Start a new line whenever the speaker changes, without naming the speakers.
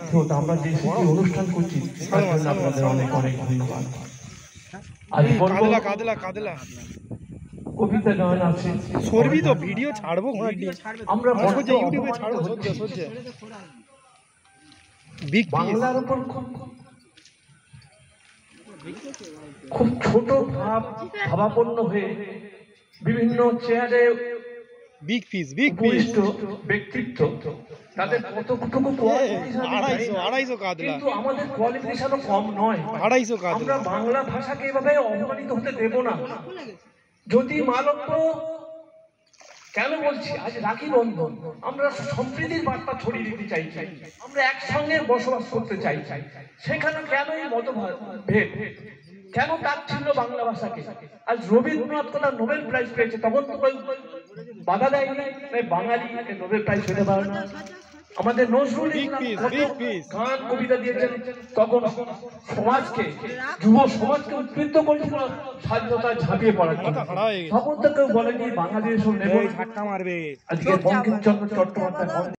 তো আমরা যে স্মৃতি অনুষ্ঠান করছি তার জন্য আপনাদের অনেক অনেক ধন্যবাদ। আর
কাদলা
কবিতা গান আছে,
সরবি তো ভিডিও ছাড়বো
আমরা
ইউটিউবে ছাড়বো সহ্য বিগ
বাংলার উপর খুব ছোট ভাবাপন্ন হয়ে বিভিন্ন চেয়ারে
বিগ পিস
উপবিষ্ট ব্যক্তিত্ব, তাদের কতটুকু
আড়াইশো কাদলা,
কিন্তু আমাদের কোয়ালিফিকেশনও কম নয়।
250 কাদলা।
আমরা বাংলা ভাষাকে এভাবে অপমানিত হতে দেব না। যদি মালব্য, কেন বলছি আজ রাখি বন্ধন, আমরা সম্প্রীতির বার্তা ছড়িয়ে দিতে চাই, আমরা একসঙ্গে বসবাস করতে চাই, সেখানে কেন এই মতভেদ, কেন তাচ্ছিল্য বাংলা ভাষাকে? আজ রবীন্দ্রনাথ কোথা নোবেল প্রাইজ পেয়েছে, তখন তো বাধা দেয়নি বাঙালি নোবেল প্রাইজ পেতে পারে না। আমাদের নজরুল গান কবিতা দিয়েছেন, তখন সমাজকে, যুব সমাজকে উদ্বুদ্ধ করেছিল স্বাধীনতা ঝাঁপিয়ে পড়ার জন্য। তখন তো কেউ বলেনি বাংলাদেশ নেব, আজকে বঙ্কিমচন্দ্র চট্টোপাধ্যায়